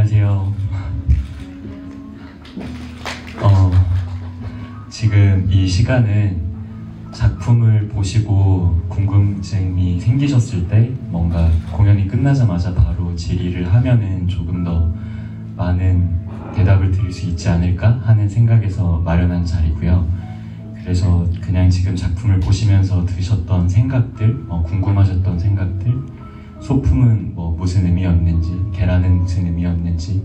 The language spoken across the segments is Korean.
안녕하세요. 지금 이 시간은 작품을 보시고 궁금증이 생기셨을 때 뭔가 공연이 끝나자마자 바로 질의를 하면은 조금 더 많은 대답을 드릴 수 있지 않을까 하는 생각에서 마련한 자리고요. 그래서 그냥 지금 작품을 보시면서 드셨던 생각들, 궁금하셨던 생각들, 소품은 무슨 의미였는지, 계란은 무슨 의미였는지,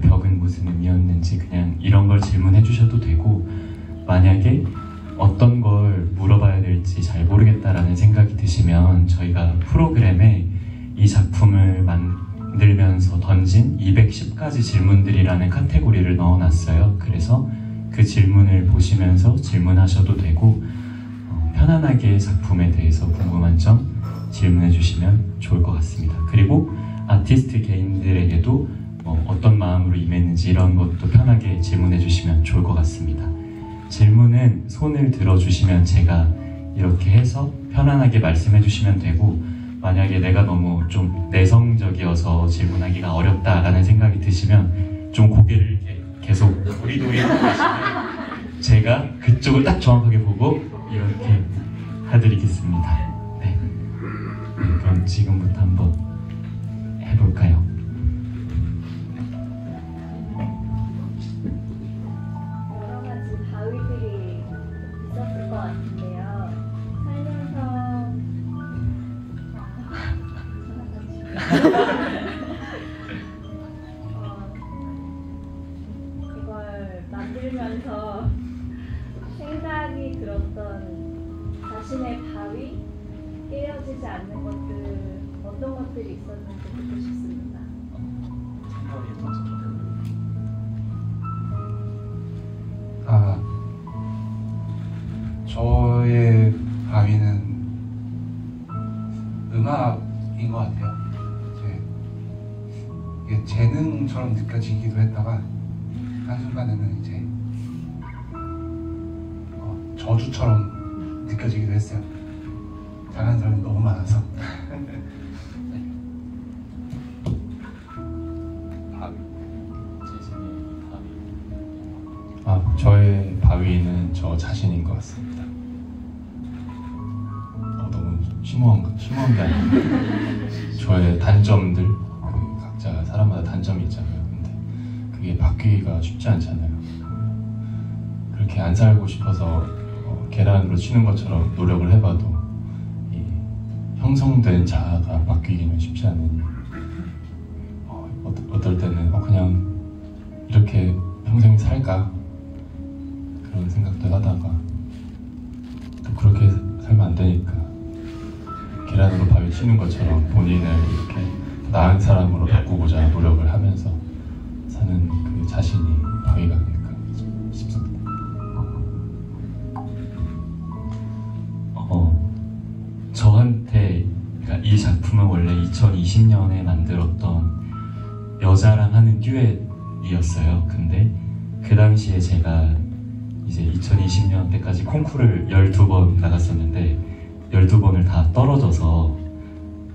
벽은 무슨 의미였는지 그냥 이런 걸 질문해 주셔도 되고, 만약에 어떤 걸 물어봐야 될지 잘 모르겠다라는 생각이 드시면 저희가 프로그램에 이 작품을 만들면서 던진 210가지 질문들이라는 카테고리를 넣어놨어요. 그래서 그 질문을 보시면서 질문하셔도 되고, 편안하게 작품에 대해서 궁금한 점 질문해 주시면 좋을 것 같습니다. 그리고 아티스트 개인들에게도 어떤 마음으로 임했는지 이런 것도 편하게 질문해 주시면 좋을 것 같습니다. 질문은 손을 들어주시면 제가 이렇게 해서 편안하게 말씀해 주시면 되고, 만약에 내가 너무 좀 내성적이어서 질문하기가 어렵다라는 생각이 드시면 좀 고개를 이렇게 계속 도리도리 하고 계시면 제가 그쪽을 딱 정확하게 보고 이렇게 해드리겠습니다. 네, 그럼 지금부터 한번 해볼까요? 여러 가지 바위들이 있었을 것 같은데요. 이걸 만들면서 생각이 들었던 자신의 바위, 깨어지지 않는 것들, 어떤 것들이 있었는지 듣고 싶습니다. 저의 바위는 음악인 것 같아요. 이게 재능처럼 느껴지기도 했다가 한순간에는 이제 저주처럼 느껴지기도 했어요. 잘하는 사람이 너무 많아서. 저의 바위는 저 자신인 것 같습니다. 너무 심오한 게 아니고 저의 단점들, 각자 사람마다 단점이 있잖아요. 근데 그게 바뀌기가 쉽지 않잖아요. 그렇게 안 살고 싶어서 계란으로 치는 것처럼 노력을 해봐도 이 형성된 자아가 바뀌기는 쉽지 않으니 어떨 때는 그냥 이렇게 평생 살까? 그런 생각도 하다가 또 그렇게 살면 안 되니까 계란으로 바위 치는 것처럼 본인을 이렇게 나은 사람으로 바꾸고자 노력을 하면서 사는 그 자신이 바위가 아닐까 싶습니다. 저한테 그러니까 이 작품은 원래 2020년에 만들었던 여자랑 하는 듀엣이었어요. 근데 그 당시에 제가 이제 2020년 때까지 콩쿠르를 12번 나갔었는데 12번을 다 떨어져서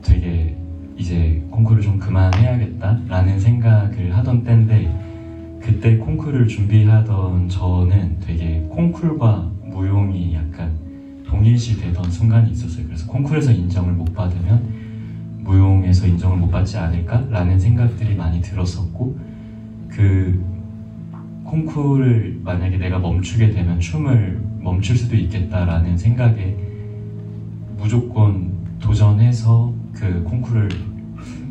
되게 이제 콩쿠르를 좀 그만해야겠다라는 생각을 하던 때인데, 그때 콩쿠르를 준비하던 저는 되게 콩쿠르와 무용이 약간 동일시 되던 순간이 있었어요. 그래서 콩쿠르에서 인정을 못 받으면 무용에서 인정을 못 받지 않을까라는 생각들이 많이 들었었고, 그 콩쿠르를 만약에 내가 멈추게 되면 춤을 멈출 수도 있겠다라는 생각에 무조건 도전해서 그 콩쿠르를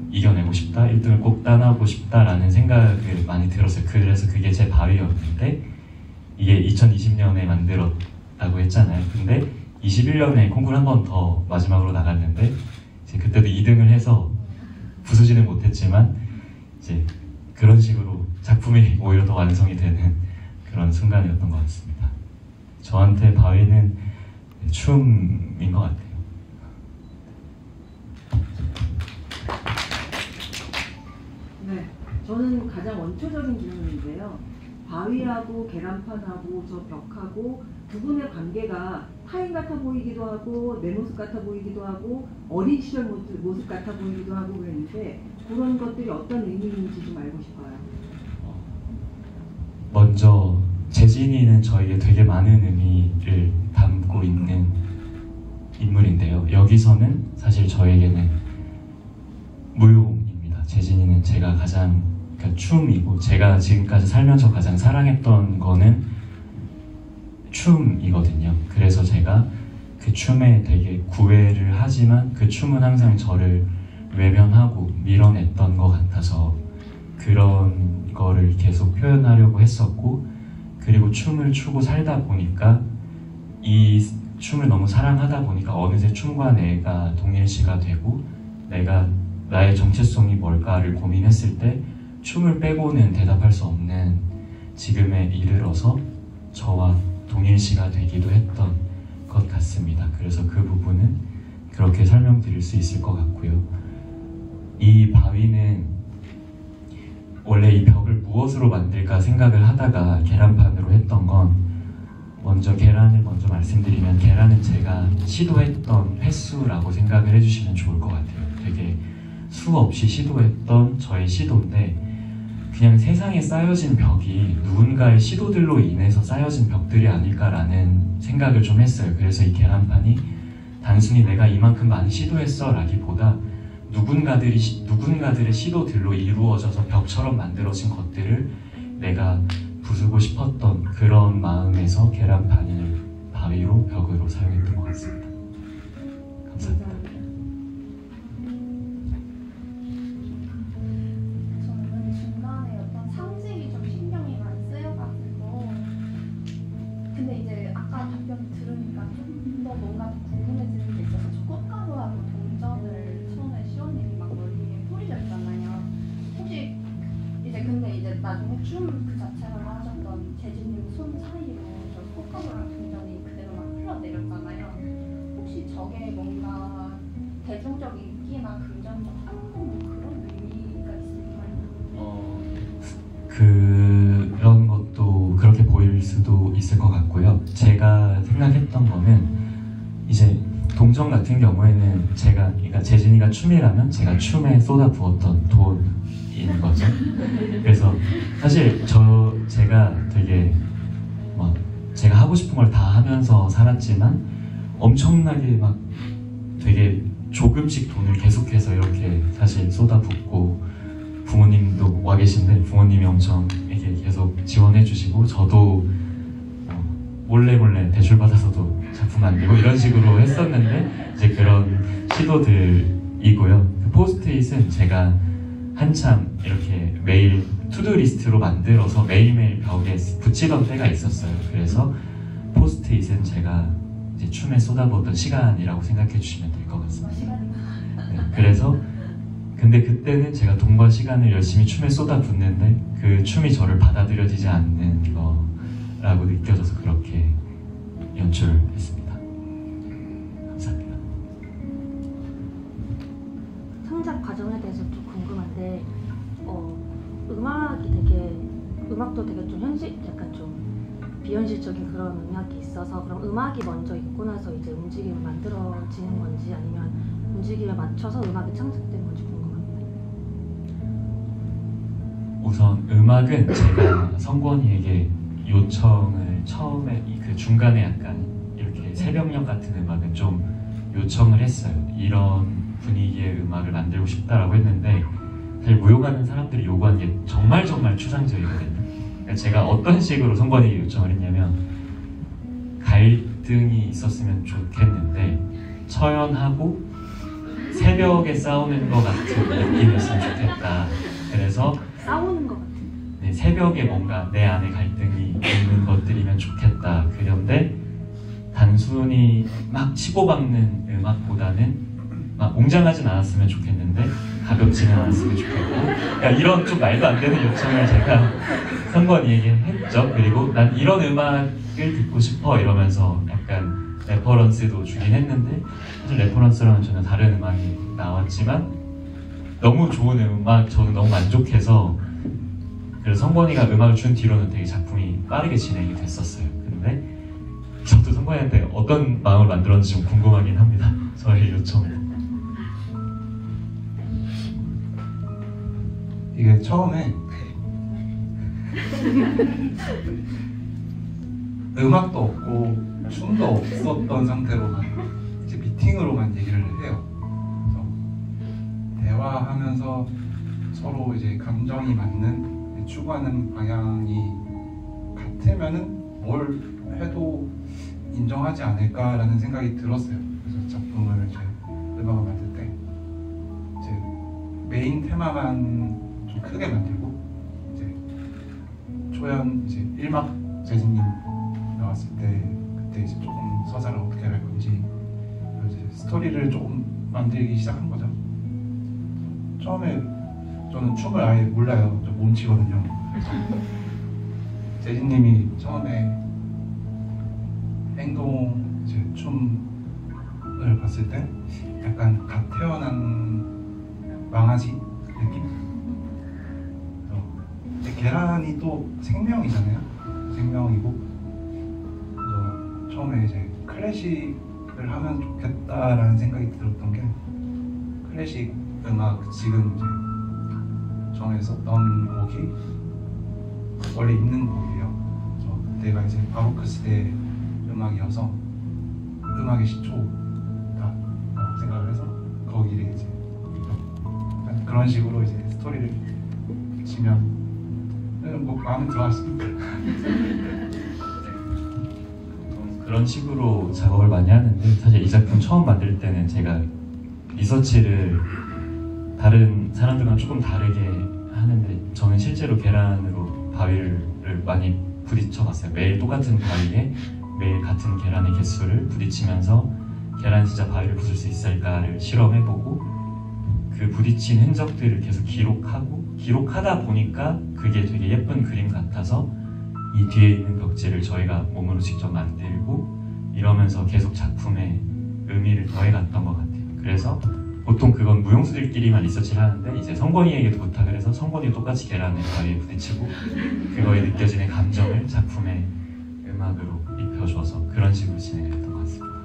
이겨내고 싶다, 1등을 꼭 따내고 싶다라는 생각을 많이 들었어요. 그래서 그게 제 바위였는데, 이게 2020년에 만들었다고 했잖아요. 근데 21년에 콩쿠르 한 번 더 마지막으로 나갔는데 이제 그때도 2등을 해서 부수지는 못했지만 이제 그런 식으로 작품이 오히려 더 완성이 되는 그런 순간이었던 것 같습니다. 저한테 바위는 춤인 것 같아요. 네, 저는 가장 원초적인 질문인데요. 바위하고 계란판하고 저 벽하고 두 분의 관계가 타인 같아 보이기도 하고 내 모습 같아 보이기도 하고 어린 시절 모습 같아 보이기도 하고 그랬는데 그런 것들이 어떤 의미인지 좀 알고 싶어요. 먼저 재진이는 저에게 되게 많은 의미를 담고 있는 인물인데요. 여기서는 사실 저에게는 무용입니다. 재진이는 제가 가장 춤이고 제가 지금까지 살면서 가장 사랑했던 거는 춤이거든요. 그래서 제가 그 춤에 되게 구애를 하지만 그 춤은 항상 저를 외면하고 밀어냈던 것 같아서 그런 거를 계속 표현하려고 했었고, 그리고 춤을 추고 살다 보니까 이 춤을 너무 사랑하다 보니까 어느새 춤과 내가 동일시가 되고 내가 나의 정체성이 뭘까를 고민했을 때 춤을 빼고는 대답할 수 없는 지금에 이르러서 저와 동일시가 되기도 했던 것 같습니다. 그래서 그 부분은 그렇게 설명드릴 수 있을 것 같고요. 이 바위는 원래 이 벽을 무엇으로 만들까 생각을 하다가 계란판으로 했던 건, 먼저 계란을 먼저 말씀드리면 계란은 제가 시도했던 횟수라고 생각을 해주시면 좋을 것 같아요. 되게 수없이 시도했던 저의 시도인데 그냥 세상에 쌓여진 벽이 누군가의 시도들로 인해서 쌓여진 벽들이 아닐까라는 생각을 좀 했어요. 그래서 이 계란판이 단순히 내가 이만큼 많이 시도했어 라기보다 누군가들의 시도들로 이루어져서 벽처럼 만들어진 것들을 내가 부수고 싶었던 그런 마음에서 계란판을 바위로 벽으로 사용했던 것 같습니다. 감사합니다. 저는 중간에 어떤 상징이 좀 신경이 많이 쓰여가지고, 근데 이제 아까 답변 들으니까 좀 더 뭔가 더 궁금해지는 게 있어서, 저 꽃가루하고 동전을 처음에 시원님이 막 머리에 뿌리셨잖아요. 혹시 이제 근데 이제 나중에 춤 그 자체로 하셨던 재진님 손 사이로 저 꽃가루랑 동전이 그대로 막 흘러내렸잖아요. 혹시 저게 뭔가 대중적 인기나 긍정적 성공 그런 의미가 있을까요? 그런 것도 그렇게 보일 수도 있을 것 같고요. 제가 생각했던 거는 이제 동전 같은 경우에는 그러니까 재진이가 춤이라면 제가 춤에 쏟아부었던 돈인 거죠. 그래서 사실 제가 되게 막 제가 하고 싶은 걸 다 하면서 살았지만 엄청나게 막 되게 조금씩 돈을 계속해서 이렇게 사실 쏟아붓고, 부모님도 와 계신데 부모님이 엄청 이렇게 계속 지원해 주시고, 저도 몰래 대출 받아서도 작품 만들고 이런 식으로 했었는데 이제 그런 시도들이고요. 그 포스트잇은 제가 한참 이렇게 매일 투두 리스트로 만들어서 매일매일 벽에 붙이던 때가 있었어요. 그래서 포스트잇은 제가 이제 춤에 쏟아부었던 시간이라고 생각해 주시면 될 것 같습니다. 네, 그래서 근데 그때는 제가 돈과 시간을 열심히 춤에 쏟아붓는데 그 춤이 저를 받아들여지지 않는 거라고 느껴져서 그렇게 연출했습니다. 감사합니다. 창작 과정에 대해서 좀 궁금한데, 음악도 되게 좀 약간 좀 비현실적인 그런 음악이 있어서, 그럼 음악이 먼저 있고 나서 이제 움직임을 만들어지는 건지 아니면 움직임에 맞춰서 음악이 창작된 건지 궁금합니다. 우선 음악은 제가 성권이에게 요청을 처음에 그 중간에 약간 이렇게 새벽녘 같은 음악은 좀 요청을 했어요. 이런 분위기의 음악을 만들고 싶다라고 했는데 사실 무용하는 사람들이 요구한 게 정말 추상적이거든요. 그러니까 제가 어떤 식으로 성권이에게 요청을 했냐면, 갈등이 있었으면 좋겠는데 처연하고 새벽에 싸우는 것 같은 느낌이었으면 좋겠다. 그래서 싸우는 것 같은. 네, 새벽에 뭔가 내 안에 갈등이 있는 것들이면 좋겠다. 그런데 단순히 막 치고박는 음악보다는 막 웅장하진 않았으면 좋겠는데 가볍지는 않았으면 좋겠고, 그러니까 이런 좀 말도 안 되는 요청을 제가 성권이에게 했죠. 그리고 난 이런 음악을 듣고 싶어 이러면서 약간 레퍼런스도 주긴 했는데, 사실 레퍼런스랑은 전혀 다른 음악이 나왔지만 너무 좋은 음악, 저는 너무 만족해서, 그래서 성권이가 음악을 준 뒤로는 되게 작품이 빠르게 진행이 됐었어요. 근데 저도 성광이한테 어떤 마음을 만들었는지 좀 궁금하긴 합니다. 저의 요청을. 이게 처음에 음악도 없고 춤도 없었던 상태로만 이제 미팅으로만 얘기를 해요. 그래서 대화하면서 서로 이제 감정이 맞는 추구하는 방향이 같으면은 뭘 해도 인정하지 않을까라는 생각이 들었어요. 그래서 작품을 이제 음악을 만들 때 이제 메인 테마만 좀 크게 만들고 이제 초연 이제 1막 재진님 나왔을 때 그때 이제 조금 서사를 어떻게 할 건지 이제 스토리를 조금 만들기 시작한 거죠. 처음에 저는 춤을 아예 몰라요. 저 몸치거든요. 재진님이 처음에 행동 이제 춤을 봤을 때 약간 갓 태어난 망아지 느낌? 그래서 계란이 또 생명이잖아요. 생명이고 그래서 처음에 이제 클래식을 하면 좋겠다라는 생각이 들었던 게 클래식 음악 지금 이제 정했었던 곡이 원래 있는 곡이에요. 그래서 그때가 이제 바로크 시대 음악이어서 음악의 시초다 생각을 해서 거기를 이제 약간 그런 식으로 이제 스토리를 치면 뭐 마음에 들어왔습니다. 그런 식으로 작업을 많이 하는데 사실 이 작품 처음 만들 때는 제가 리서치를 다른 사람들과 조금 다르게 하는데 저는 실제로 계란으로 바위를 많이 부딪혀봤어요. 매일 똑같은 바위에 매일 같은 계란의 개수를 부딪히면서 계란 진짜 바위를 부술 수 있을까를 실험해보고 그 부딪힌 흔적들을 계속 기록하다 보니까 그게 되게 예쁜 그림 같아서 이 뒤에 있는 벽지를 저희가 몸으로 직접 만들고 이러면서 계속 작품에 의미를 더해갔던 것 같아요. 그래서 보통 그건 무용수들끼리만 리서치를 하는데 이제 성권이에게도 부탁을 해서 성권이도 똑같이 계란을 바위에 부딪히고 그거에 느껴지는 감정을 작품의 음악으로 입혀줘서 그런 식으로 진행했던 것 같습니다.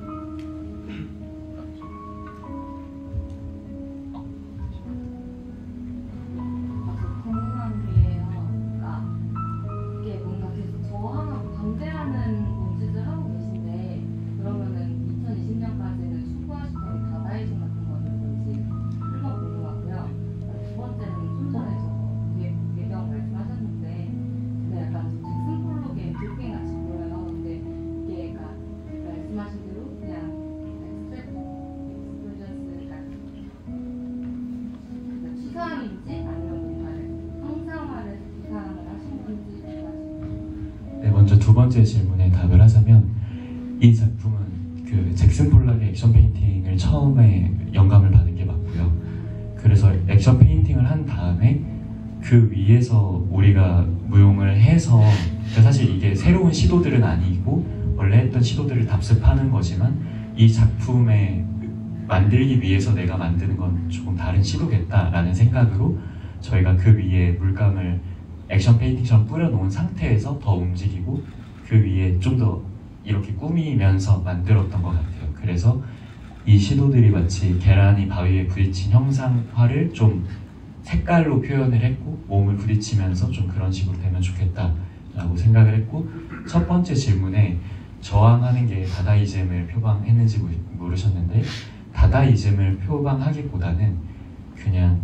궁금한 게요. 그러니까 이게 뭔가 계속 저항하고 반대하는 몸짓을 하고 계신데 그러면은 2020년까지는 추구하시던 다다이즘 같은 거는 뭔지 한번 궁금하고요. 두 번째는 좀 전에 저 예경 말씀하셨는데 근데 약간 좀 잭슨 폴록의 불갱 같이 보여요. 근데 이게 그러니까 말씀하신 대로 그냥 익스프레션스 그러니까 추상인지 아니면 뭔가를 형상화를 구상을 하신 건지 두 가지. 네, 먼저 두 번째 질문에 답을 하자면 이 작품은 그 잭슨 폴락의 액션 페인팅을 처음에 영감을 받은 게 맞고요. 그래서 액션 페인팅을 한 다음에 그 위에서 우리가 무용을 해서 사실 이게 새로운 시도들은 아니고 원래 했던 시도들을 답습하는 거지만 이 작품에 만들기 위해서 내가 만드는 건 조금 다른 시도겠다라는 생각으로 저희가 그 위에 물감을 액션 페인팅처럼 뿌려놓은 상태에서 더 움직이고 그 위에 좀 더 이렇게 꾸미면서 만들었던 것 같아요. 그래서 이 시도들이 마치 계란이 바위에 부딪힌 형상화를 좀 색깔로 표현을 했고 몸을 부딪히면서 좀 그런 식으로 되면 좋겠다라고 생각을 했고 첫 번째 질문에 저항하는 게 다다이즘을 표방했는지 물으셨는데 다다이즘을 표방하기보다는 그냥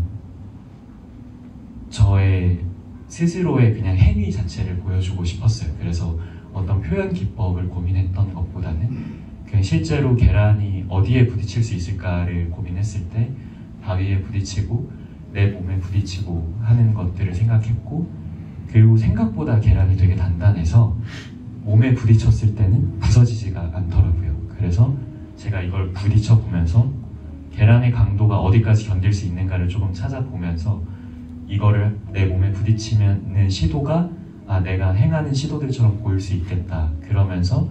저의 스스로의 그냥 행위 자체를 보여주고 싶었어요. 그래서 어떤 표현 기법을 고민했던 것보다는 그냥 실제로 계란이 어디에 부딪힐 수 있을까를 고민했을 때 바위에 부딪히고 내 몸에 부딪히고 하는 것들을 생각했고 그리고 생각보다 계란이 되게 단단해서 몸에 부딪혔을 때는 부서지지가 않더라고요. 그래서 제가 이걸 부딪혀 보면서 계란의 강도가 어디까지 견딜 수 있는가를 조금 찾아보면서 이거를 내 몸에 부딪히는 시도가 내가 행하는 시도들처럼 보일 수 있겠다. 그러면서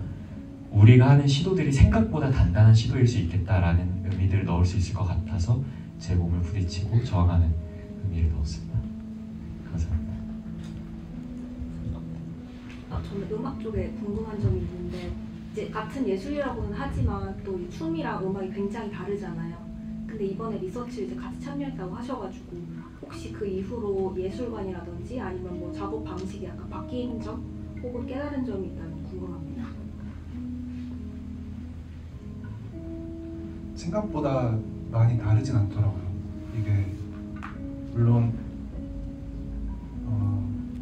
우리가 하는 시도들이 생각보다 단단한 시도일 수 있겠다라는 의미들을 넣을 수 있을 것 같아서 제 몸을 부딪히고 저항하는 의미를 넣었습니다. 감사합니다. 저는 음악 쪽에 궁금한 점이 있는데 이제 같은 예술이라고는 하지만 또 이 춤이랑 음악이 굉장히 다르잖아요. 근데 이번에 리서치 이제 같이 참여했다고 하셔가지고 혹시 그 이후로 예술관이라든지 아니면 뭐 작업 방식이 약간 바뀐 점 혹은 깨달은 점이 있다면 궁금합니다. 생각보다 많이 다르진 않더라고요. 이게 물론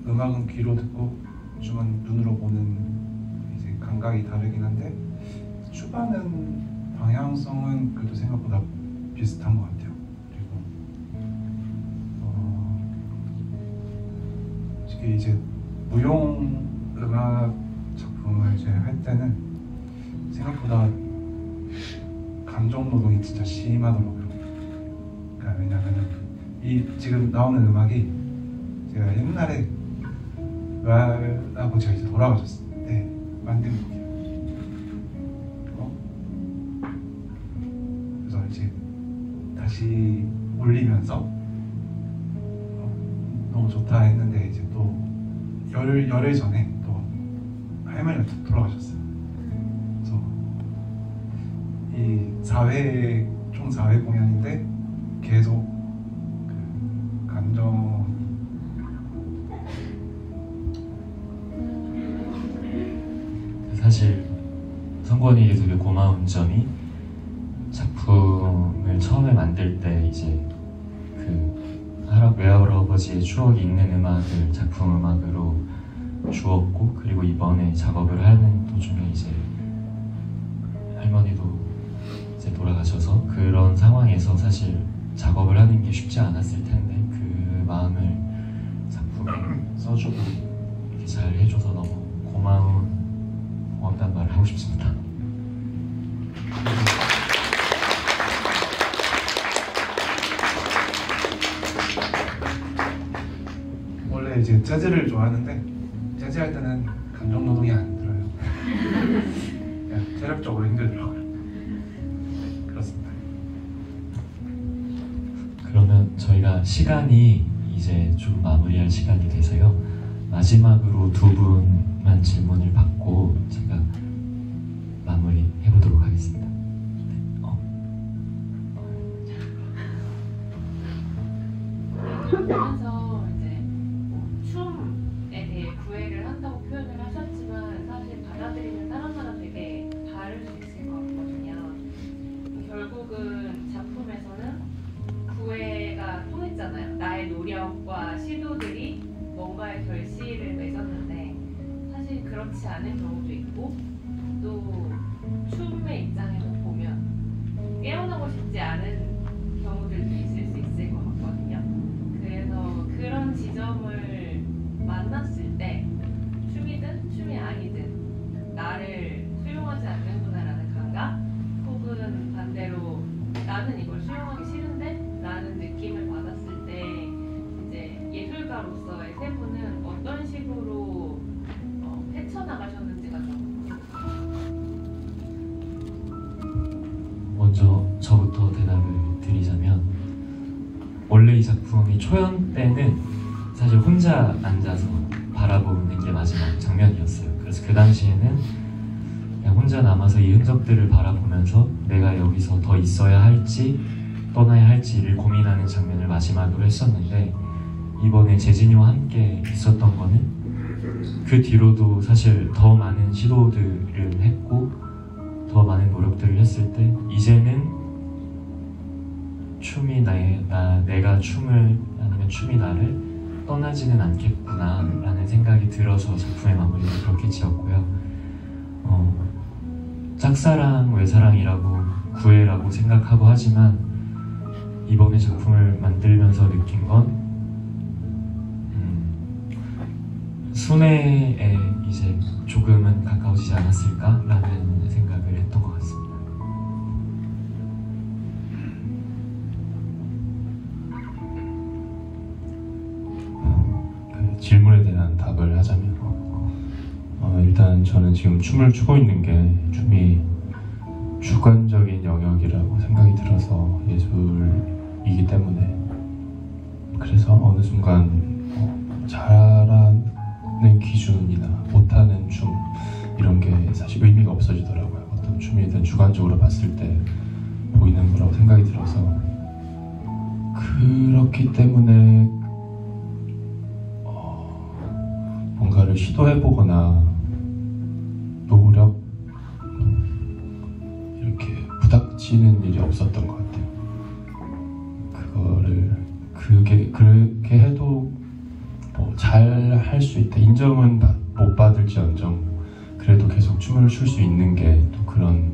음악은 귀로 듣고 춤은 눈으로 보는 이제 감각이 다르긴 한데 추구하는 방향성은 그래도 생각보다 비슷한 것 같아요. 그리고 특히 이제 무용 음악 작품을 이제 할 때는 생각보다 감정 노동이 진짜 심하더라고요. 그러니까 왜냐면은 이 지금 나오는 음악이 제가 옛날에 외할아버지가 이제 돌아가셨을 때 만든 곡이에요. 그래서 이제 다시 올리면서 너무 좋다 했는데 이제 또 열흘 전에 또 할머니가 돌아가셨어요. 그래서 이 4회 총 4회 공연인데 계속 그 감정 사실 성권이에게 되게 고마운 점이 작품을 처음에 만들 때 이제 그 외할아버지의 추억이 있는 음악을 작품 음악으로 주었고, 그리고 이번에 작업을 하는 도중에 이제 할머니도 이제 돌아가셔서 그런 상황에서 사실 작업을 하는 게 쉽지 않았을 텐데 그 마음을 작품에 써주고 이렇게 잘 해줘서 너무 고맙다는 말을 하고 싶습니다. 원래 이제 재즈를 좋아하는데 재즈 할 때는 감정 노동이 안 들어요. 그냥 체력적으로 힘들더라고요. 그렇습니다. 그러면 저희가 시간이 이제 좀 마무리할 시간이 돼서요. 마지막으로 두 분만 질문을 받고 제가 마무리 해보도록 하겠습니다. 그러면서 이제 춤에 대해 구애를 한다고 표현을 하셨지만 사실 받아들이는 사람마다 되게 다를 수 있을 것 같거든요. 결국은 작품에서는 구애가 통했잖아요. 나의 노력과 시도들이 뭔가의 결실을 맺었는데 사실 그렇지 않은 경우도 있고, 또 춤의 입장에서 보면 깨어나고 싶지 않은 경우들도 있을 수 있을 것 같거든요. 그래서 그런 지점을 만났을 때 춤이든 춤이 아니든 나를 수용하지 않는구나라는 감각, 혹은 반대로 나는 이걸 수용하기 싫은데 라는 느낌을 받았을 때 이제 예술가로서의 세 분은 어떤 식으로 헤쳐나가셨는지가 좀 먼저 저부터 대답을 드리자면, 원래 이 작품이 초연 때는 사실 혼자 앉아서 바라보는 게 마지막 장면이었어요. 그래서 그 당시에는 그냥 혼자 남아서 이 흔적들을 바라보면서 내가 여기서 더 있어야 할지 떠나야 할지를 고민하는 장면을 마지막으로 했었는데, 이번에 재진이와 함께 있었던 거는 그 뒤로도 사실 더 많은 시도들을 했고 더 많은 노력들을 했을 때 이제는 춤이 내가 춤을, 아니면 춤이 나를 떠나지는 않겠구나 라는 생각이 들어서 작품의 마무리를 그렇게 지었고요. 짝사랑, 외사랑이라고 구애라고 생각하고 하지만 이번에 작품을 만들면서 느낀 건 순애에 이제 조금은 가까워지지 않았을까라는 생각을 했던 것 같습니다. 그 질문에 대한 답을 하자면 일단 저는 지금 춤을 추고 있는 게 춤이 주관적인 영역이라고 생각이 들어서 예술이기 때문에, 그래서 어느 순간 잘하는 기준이나 못하는 춤 이런 게 사실 의미가 없어지더라고요. 어떤 춤이든 주관적으로 봤을 때 보이는 거라고 생각이 들어서 그렇기 때문에 뭔가를 시도해보거나 노력 이렇게 부닥치는 일이 없었던 것 같아요. 그렇게 해도 잘 할 수 있다. 인정은 못 받을지언정 그래도 계속 춤을 출 수 있는 게 또 그런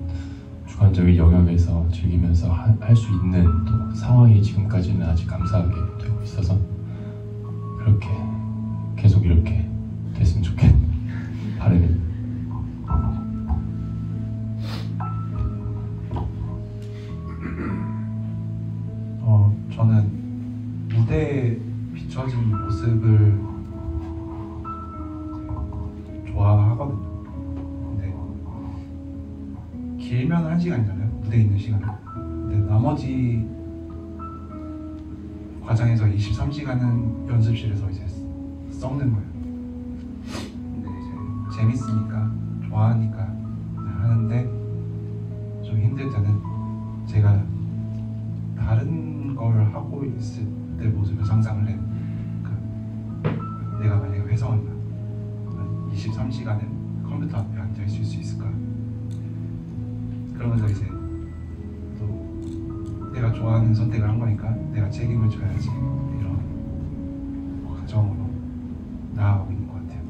주관적인 영역에서 즐기면서 할 수 있는 또 상황이 지금까지는 아직 감사하게 되고 있어서 그렇게 계속 이렇게 됐으면 좋겠는 바람입니다. 저는 무대에 비춰진 모습을 좋아하거든요. 근데 길면 1시간이잖아요. 무대에 있는 시간은. 근데 나머지 과정에서 23시간은 연습실에서 이제 썩는 거예요. 근데 이제 재밌으니까 좋아하니까 하는데 좀 힘들 때는 제가 다른 걸 하고 있을 때 모습을 상상을 해요. 내가 만약에 회사원이면 23시간을 컴퓨터 앞에 앉아 있을 수 있을까? 그러면서 이제 또 내가 좋아하는 선택을 한 거니까 내가 책임을 져야지 이런 가정으로 나아가고 있는 것 같아요.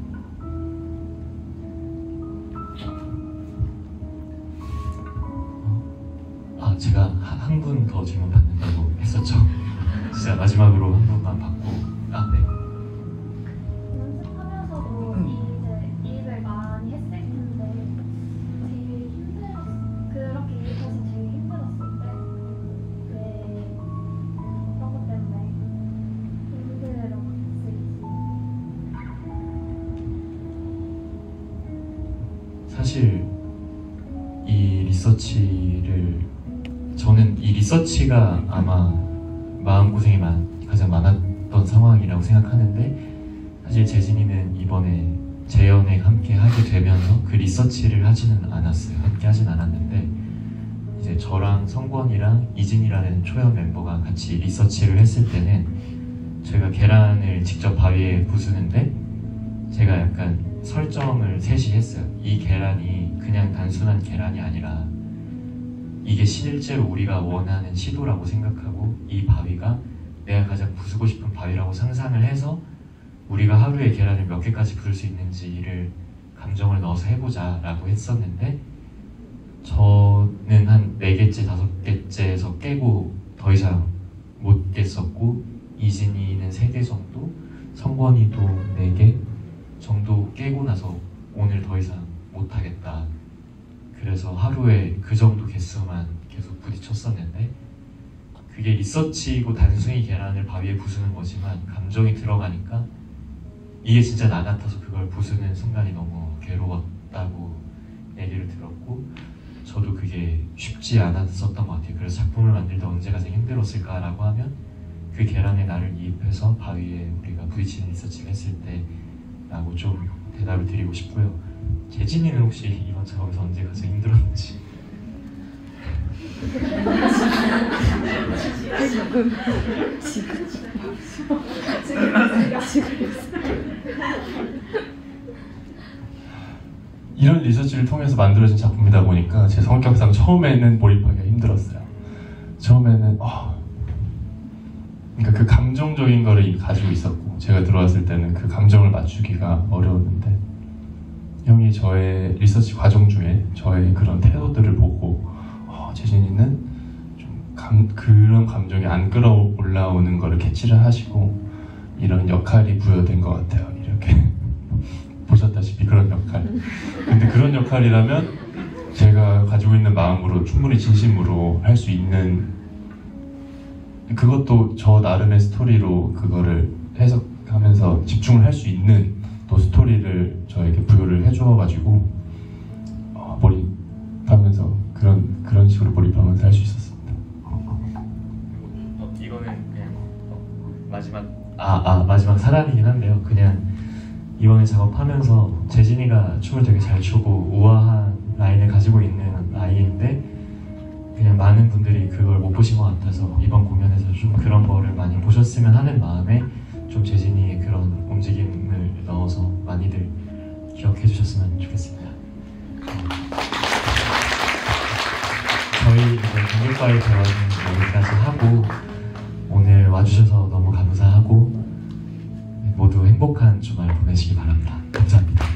제가 한 분 더 질문 받는다고 했었죠. 진짜 마지막으로 한 분만 받고 네. 연습하면서도 이제 일을 많이 했을 텐데 제일 그렇게 일해서 제일 힘들었을 때 왜 어떤 것 때문에 힘들었을지. 사실 이 저는 이 리서치가 아마 마음고생이 가장 많았던 상황이라고 생각하는데, 사실 재진이는 이번에 재연에 함께 하게 되면서 그 리서치를 하지는 않았어요. 함께 하진 않았는데 이제 저랑 성권이랑 이진이라는 초연 멤버가 같이 리서치를 했을 때는 저희가 계란을 직접 바위에 부수는데 제가 약간 설정을 셋이 했어요. 이 계란이 그냥 단순한 계란이 아니라 이게 실제로 우리가 원하는 시도라고 생각하고 이 바위가 내가 가장 부수고 싶은 바위라고 상상을 해서 우리가 하루에 계란을 몇 개까지 부술 수 있는지를 감정을 넣어서 해보자 라고 했었는데, 저는 한 4개째, 5개째에서 깨고 더 이상 못 깼었고, 이진이는 3개 정도, 성권이도 4개 정도 깨고 나서 오늘 더 이상 못하겠다. 그래서 하루에 그 정도 개수만 계속 부딪혔었는데, 그게 리서치이고 단순히 계란을 바위에 부수는 거지만 감정이 들어가니까 이게 진짜 나 같아서 그걸 부수는 순간이 너무 괴로웠다고 얘기를 들었고, 저도 그게 쉽지 않았었던 것 같아요. 그래서 작품을 만들 때 언제 가장 힘들었을까라고 하면 그 계란에 나를 이입해서 바위에 우리가 부딪히는 리서치를 했을 때라고 좀 대답을 드리고 싶고요. 재진이는 혹시 이번 작업에서 언제 가장 힘들었는지? 이런 리서치를 통해서 만들어진 작품이다 보니까 제 성격상 처음에는 몰입하기가 힘들었어요. 처음에는 그러니까 그 감정적인 거를 이미 가지고 있었고, 제가 들어왔을 때는 그 감정을 맞추기가 어려웠는데, 형이 저의 리서치 과정 중에 저의 그런 태도들을 보고 재진이는 좀 그런 감정이 안 끌어올라오는 거를 캐치를 하시고 이런 역할이 부여된 것 같아요. 이렇게 보셨다시피 그런 역할. 근데 그런 역할이라면 제가 가지고 있는 마음으로 충분히 진심으로 할 수 있는, 그것도 저 나름의 스토리로 그거를 해석하면서 집중을 할 수 있는 또 스토리를 저에게 부여를 해주어가지고 몰입하면서 그런 식으로 몰입하면서 할 수 있었습니다. 이거는 그냥 마지막 사람이긴 한데요. 그냥 이번에 작업하면서 재진이가 춤을 되게 잘 추고 우아한 라인을 가지고 있는 아이인데 그냥 많은 분들이 그걸 못 보신 것 같아서 이번 공연에서 좀 그런 거를 많이 보셨으면 하는 마음에 좀 재진이의 그런 움직임을 넣어서 많이들 기억해 주셨으면 좋겠습니다. 저희 이제 관객과의 대화는 여기까지 하고 오늘 와주셔서 너무 감사하고 모두 행복한 주말 보내시기 바랍니다. 감사합니다.